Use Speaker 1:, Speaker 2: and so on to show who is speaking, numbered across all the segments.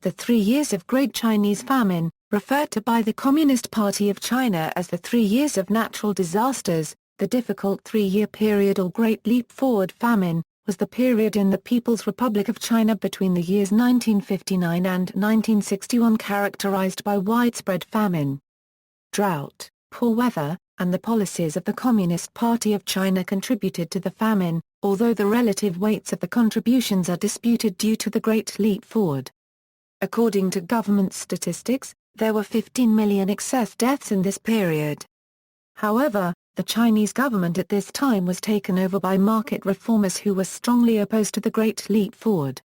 Speaker 1: the 3 years of Great Chinese Famine, referred to by the Communist Party of China as the 3 years of natural disasters, the difficult 3-year period or Great Leap Forward Famine, was the period in the People's Republic of China between the years 1959 and 1961 characterized by widespread famine, drought, poor weather, and the policies of the Communist Party of China contributed to the famine, although the relative weights of the contributions are disputed due to the Great Leap Forward. According to government statistics, there were 15 million excess deaths in this period. However, the Chinese government at this time was taken over by market reformers who were strongly opposed to the Great Leap Forward.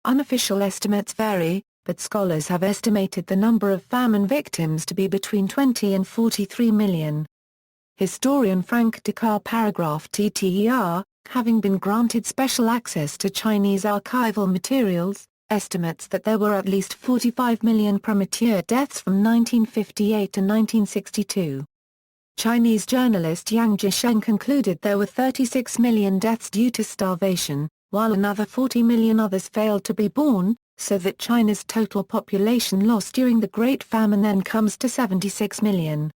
Speaker 1: Unofficial estimates vary, but scholars have estimated the number of famine victims to be between 20 and 43 million. Historian Frank Dikötter paragraph TTER, having been granted special access to Chinese archival materials, estimates that there were at least 45 million premature deaths from 1958 to 1962. Chinese journalist Yang Jisheng concluded there were 36 million deaths due to starvation, while another 40 million others failed to be born, so that China's total population loss during the Great Famine then comes to 76 million.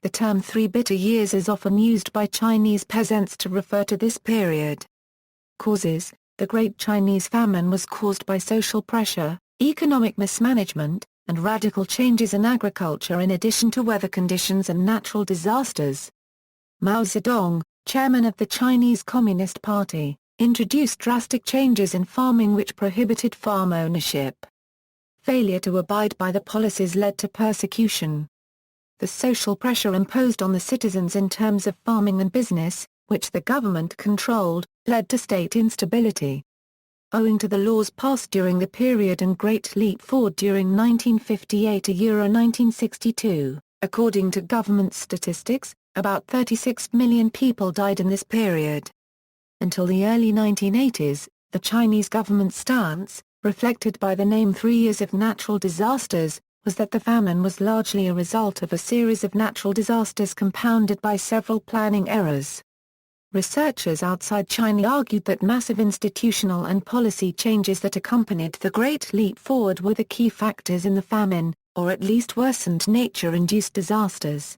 Speaker 1: The term 3 bitter years is often used by Chinese peasants to refer to this period. Causes: the Great Chinese Famine was caused by social pressure, economic mismanagement, and radical changes in agriculture in addition to weather conditions and natural disasters. Mao Zedong, chairman of the Chinese Communist Party, introduced drastic changes in farming which prohibited farm ownership. Failure to abide by the policies led to persecution. The social pressure imposed on the citizens in terms of farming and business, which the government controlled, led to state instability. Owing to the laws passed during the period and Great Leap Forward during 1958 to 1962, according to government statistics, about 36 million people died in this period. Until the early 1980s, the Chinese government's stance, reflected by the name 3 Years of Natural Disasters, was that the famine was largely a result of a series of natural disasters compounded by several planning errors. Researchers outside China argued that massive institutional and policy changes that accompanied the Great Leap Forward were the key factors in the famine, or at least worsened nature-induced disasters.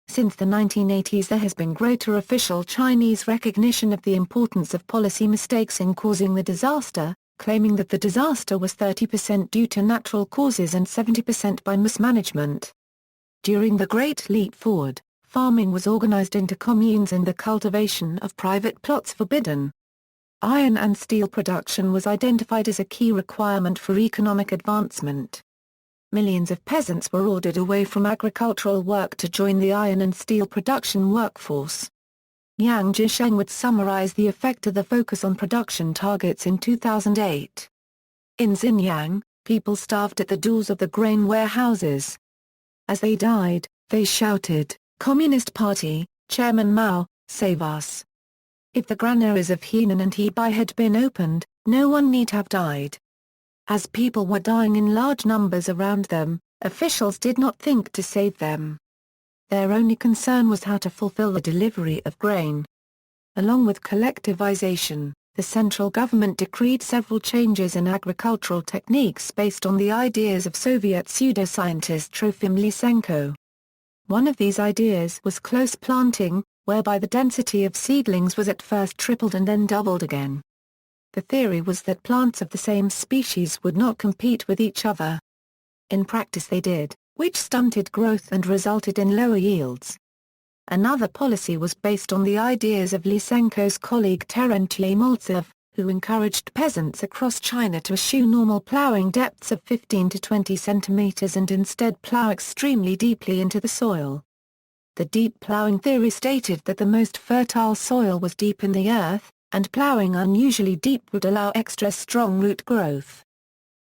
Speaker 1: Since the 1980s there has been greater official Chinese recognition of the importance of policy mistakes in causing the disaster, claiming that the disaster was 30% due to natural causes and 70% by mismanagement. During the Great Leap Forward, farming was organized into communes and the cultivation of private plots forbidden. Iron and steel production was identified as a key requirement for economic advancement. Millions of peasants were ordered away from agricultural work to join the iron and steel production workforce. Yang Jisheng would summarize the effect of the focus on production targets in 2008. In Xinjiang, people starved at the doors of the grain warehouses. As they died, they shouted, "Communist Party, Chairman Mao, save us." If the granaries of Henan and Hebei had been opened, no one need have died. As people were dying in large numbers around them, officials did not think to save them. Their only concern was how to fulfill the delivery of grain. Along with collectivization, the central government decreed several changes in agricultural techniques based on the ideas of Soviet pseudoscientist Trofim Lysenko. One of these ideas was close planting, whereby the density of seedlings was at first tripled and then doubled again. The theory was that plants of the same species would not compete with each other. In practice they did, which stunted growth and resulted in lower yields. Another policy was based on the ideas of Lysenko's colleague Terentiy Maltsev, who encouraged peasants across China to eschew normal plowing depths of 15 to 20 centimeters and instead plow extremely deeply into the soil. The deep plowing theory stated that the most fertile soil was deep in the earth, and plowing unusually deep would allow extra strong root growth.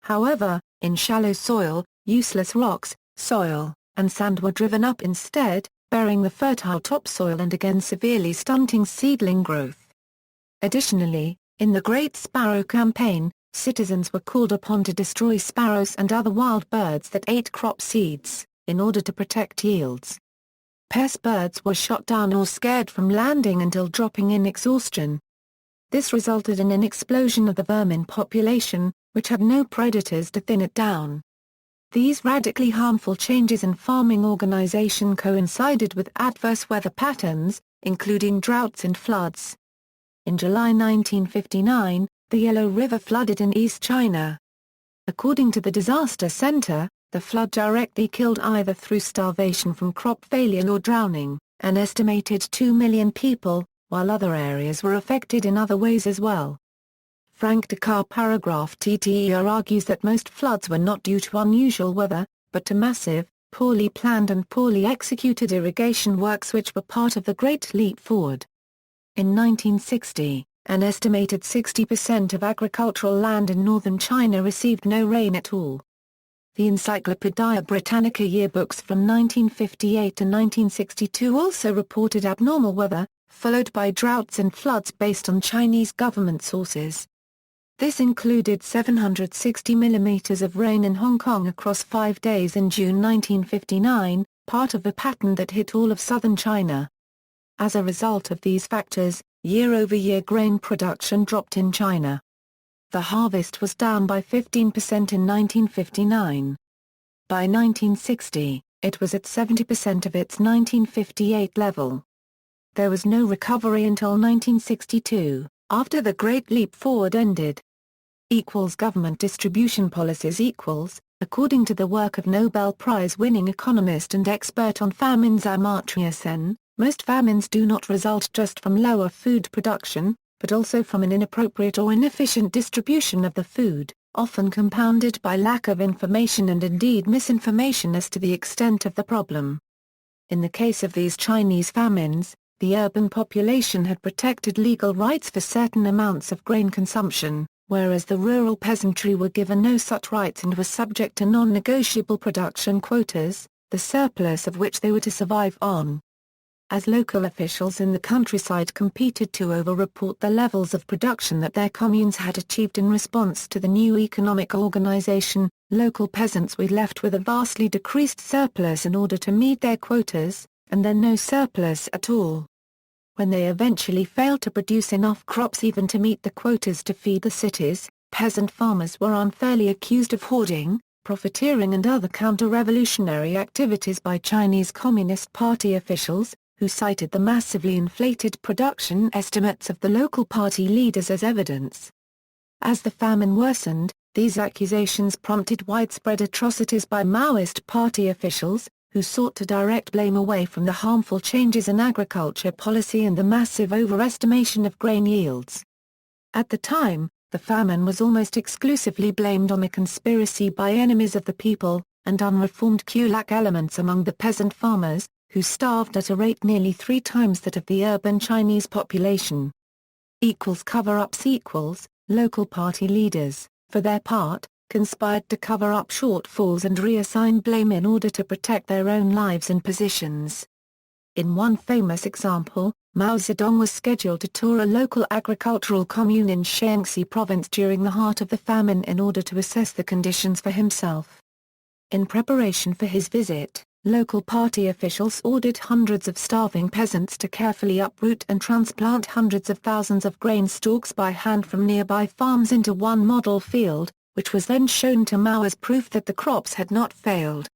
Speaker 1: However, in shallow soil, useless rocks, soil, and sand were driven up instead, burying the fertile topsoil and again severely stunting seedling growth. Additionally, in the Great Sparrow Campaign, citizens were called upon to destroy sparrows and other wild birds that ate crop seeds, in order to protect yields. Pest birds were shot down or scared from landing until dropping in exhaustion. This resulted in an explosion of the vermin population, which had no predators to thin it down. These radically harmful changes in farming organization coincided with adverse weather patterns, including droughts and floods. In July 1959, the Yellow River flooded in East China. According to the disaster center, the flood directly killed either through starvation from crop failure or drowning, an estimated 2 million people, while other areas were affected in other ways as well. Frank Dikötter paragraph TTER argues that most floods were not due to unusual weather, but to massive, poorly planned and poorly executed irrigation works which were part of the Great Leap Forward. In 1960, an estimated 60% of agricultural land in northern China received no rain at all. The Encyclopaedia Britannica yearbooks from 1958 to 1962 also reported abnormal weather, followed by droughts and floods based on Chinese government sources. This included 760 millimeters of rain in Hong Kong across 5 days in June 1959, part of a pattern that hit all of southern China. As a result of these factors, year-over-year grain production dropped in China. The harvest was down by 15% in 1959. By 1960, it was at 70% of its 1958 level. There was no recovery until 1962, after the Great Leap Forward ended. Government distribution policies according to the work of Nobel Prize-winning economist and expert on famines Amartya Sen, most famines do not result just from lower food production, but also from an inappropriate or inefficient distribution of the food, often compounded by lack of information and indeed misinformation as to the extent of the problem. In the case of these Chinese famines, the urban population had protected legal rights for certain amounts of grain consumption, whereas the rural peasantry were given no such rights and were subject to non-negotiable production quotas, the surplus of which they were to survive on. As local officials in the countryside competed to over-report the levels of production that their communes had achieved in response to the new economic organization, local peasants were left with a vastly decreased surplus in order to meet their quotas, and then no surplus at all. When they eventually failed to produce enough crops even to meet the quotas to feed the cities, peasant farmers were unfairly accused of hoarding, profiteering and other counter-revolutionary activities by Chinese Communist Party officials, who cited the massively inflated production estimates of the local party leaders as evidence. As the famine worsened, these accusations prompted widespread atrocities by Maoist party officials, who sought to direct blame away from the harmful changes in agriculture policy and the massive overestimation of grain yields. At the time, the famine was almost exclusively blamed on a conspiracy by enemies of the people, and unreformed kulak elements among the peasant farmers, who starved at a rate nearly 3 times that of the urban Chinese population. Cover-ups local party leaders, for their part, conspired to cover up shortfalls and reassign blame in order to protect their own lives and positions. In one famous example, Mao Zedong was scheduled to tour a local agricultural commune in Shaanxi province during the heart of the famine in order to assess the conditions for himself. In preparation for his visit, local party officials ordered hundreds of starving peasants to carefully uproot and transplant hundreds of thousands of grain stalks by hand from nearby farms into one model field, which was then shown to Mao as proof that the crops had not failed.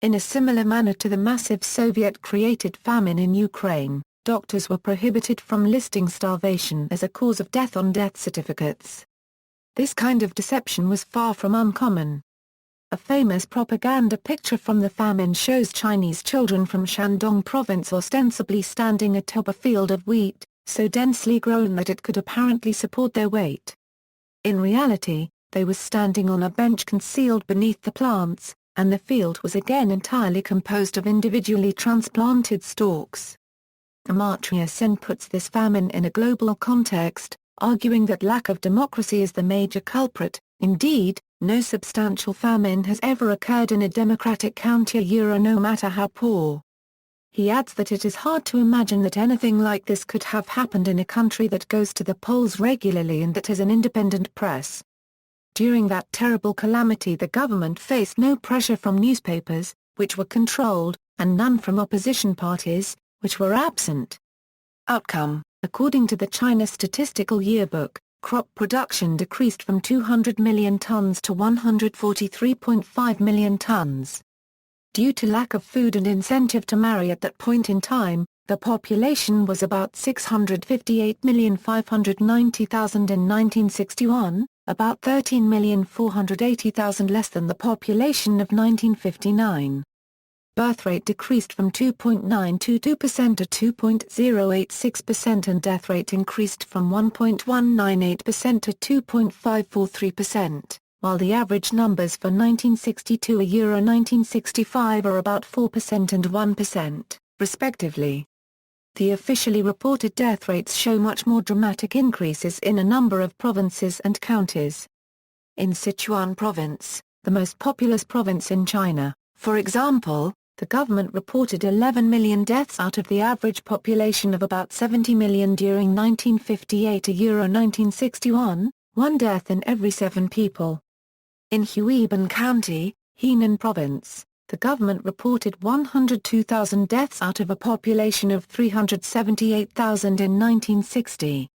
Speaker 1: In a similar manner to the massive Soviet-created famine in Ukraine, doctors were prohibited from listing starvation as a cause of death on death certificates. This kind of deception was far from uncommon. A famous propaganda picture from the famine shows Chinese children from Shandong province ostensibly standing atop a field of wheat, so densely grown that it could apparently support their weight. In reality, they were standing on a bench concealed beneath the plants, and the field was again entirely composed of individually transplanted stalks. Amartya Sen puts this famine in a global context, arguing that lack of democracy is the major culprit. Indeed, no substantial famine has ever occurred in a democratic country no matter how poor. He adds that it is hard to imagine that anything like this could have happened in a country that goes to the polls regularly and that has an independent press. During that terrible calamity the government faced no pressure from newspapers, which were controlled, and none from opposition parties, which were absent. Outcome: according to the China Statistical Yearbook, Crop production decreased from 200 million tons to 143.5 million tons. Due to lack of food and incentive to marry at that point in time, the population was about 658,590,000 in 1961, about 13,480,000 less than the population of 1959. Birth rate decreased from 2.922% to 2.086% and death rate increased from 1.198% to 2.543%, while the average numbers for 1962 and 1965 are about 4% and 1%, respectively. The officially reported death rates show much more dramatic increases in a number of provinces and counties. In Sichuan Province, the most populous province in China, for example, the government reported 11 million deaths out of the average population of about 70 million during 1958 and 1961, one death in every 7 people. In Huiban County, Henan Province, the government reported 102,000 deaths out of a population of 378,000 in 1960.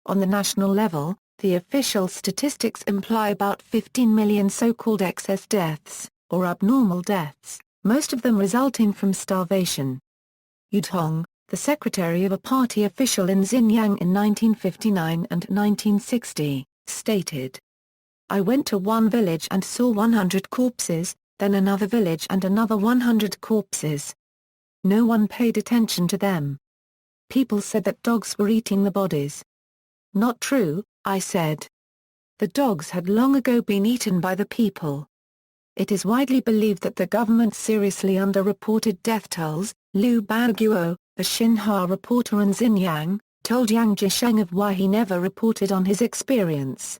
Speaker 1: On the national level, the official statistics imply about 15 million so-called excess deaths, or abnormal deaths, most of them resulting from starvation. Yu Tong, the secretary of a party official in Xinjiang in 1959 and 1960, stated, "I went to one village and saw 100 corpses, then another village and another 100 corpses. No one paid attention to them. People said that dogs were eating the bodies. Not true," I said. The dogs had long ago been eaten by the people. It is widely believed that the government seriously underreported death tolls. Liu Baoguo, a Xinhua reporter in Xinjiang, told Yang Jisheng of why he never reported on his experience.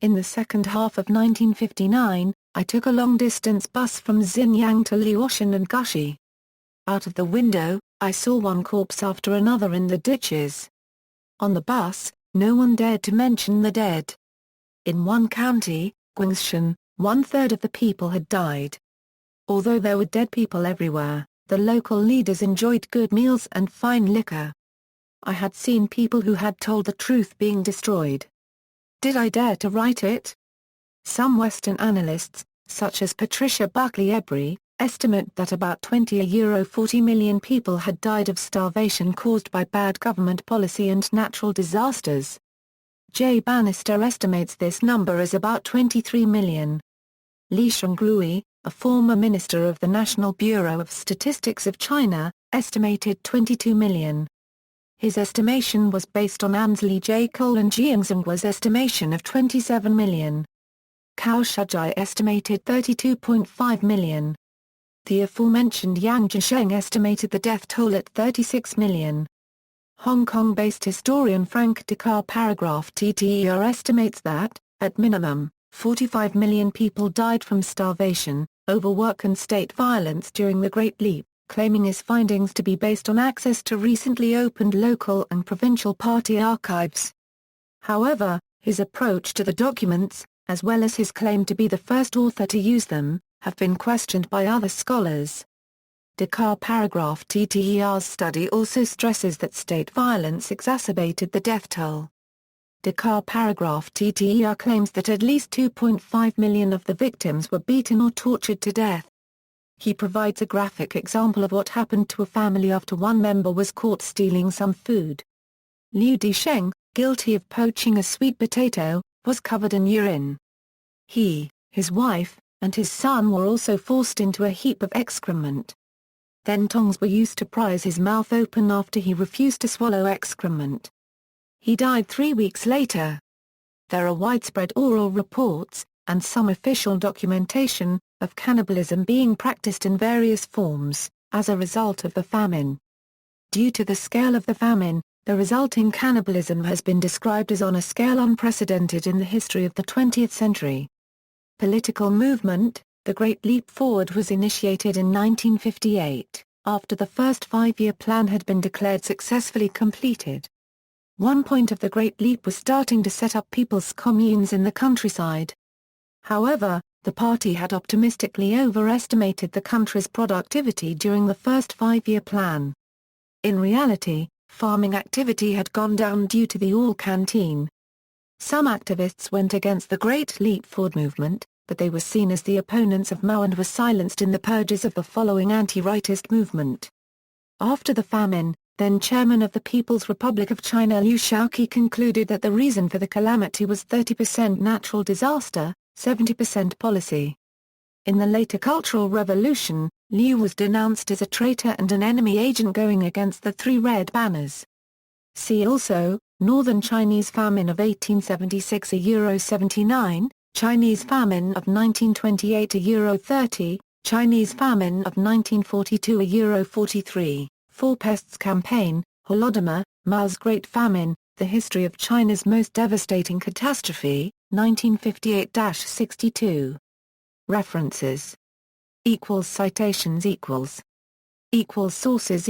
Speaker 1: "In the second half of 1959, I took a long-distance bus from Xinjiang to Liuoshan and Gushi. Out of the window, I saw one corpse after another in the ditches. On the bus, no one dared to mention the dead. In one county, Guangxin, 1/3 of the people had died. Although there were dead people everywhere, the local leaders enjoyed good meals and fine liquor. I had seen people who had told the truth being destroyed. Did I dare to write it?" Some Western analysts, such as Patricia Buckley-Ebry, estimate that about 40 million people had died of starvation caused by bad government policy and natural disasters. Jay Bannister estimates this number as about 23 million. Li Shengrui, a former minister of the National Bureau of Statistics of China, estimated 22 million. His estimation was based on Ansley J. Cole and Jiang Zhenghua's estimation of 27 million. Cao Shujai estimated 32.5 million. The aforementioned Yang Jisheng estimated the death toll at 36 million. Hong Kong-based historian Frank Dikötter paragraph TTER estimates that, at minimum, 45 million people died from starvation, overwork and state violence during the Great Leap, claiming his findings to be based on access to recently opened local and provincial party archives. However, his approach to the documents, as well as his claim to be the first author to use them, have been questioned by other scholars. Dikötter paragraph TTER's study also stresses that state violence exacerbated the death toll. Dikötter paragraph TTER claims that at least 2.5 million of the victims were beaten or tortured to death. He provides a graphic example of what happened to a family after one member was caught stealing some food. Liu Disheng, guilty of poaching a sweet potato, was covered in urine. He, his wife, and his son were also forced into a heap of excrement. Then tongs were used to prise his mouth open after he refused to swallow excrement. He died 3 weeks later. There are widespread oral reports, and some official documentation, of cannibalism being practiced in various forms, as a result of the famine. Due to the scale of the famine, the resulting cannibalism has been described as on a scale unprecedented in the history of the 20th century. Political movement. The Great Leap Forward was initiated in 1958, after the first 5-year plan had been declared successfully completed. One point of the Great Leap was starting to set up people's communes in the countryside. However, the party had optimistically overestimated the country's productivity during the first 5-year plan. In reality, farming activity had gone down due to the all-canteen Some activists went against the Great Leap Forward movement, but they were seen as the opponents of Mao and were silenced in the purges of the following anti-rightist movement. After the famine, then chairman of the People's Republic of China Liu Shaoqi concluded that the reason for the calamity was 30% natural disaster, 70% policy. In the later Cultural Revolution, Liu was denounced as a traitor and an enemy agent going against the Three Red Banners. See also, Northern Chinese Famine of 1876 €79, Chinese Famine of 1928 €30, Chinese Famine of 1942 €43, Four Pests Campaign, Holodomor, Mao's Great Famine, The History of China's Most Devastating Catastrophe, 1958-62. References. Citations Sources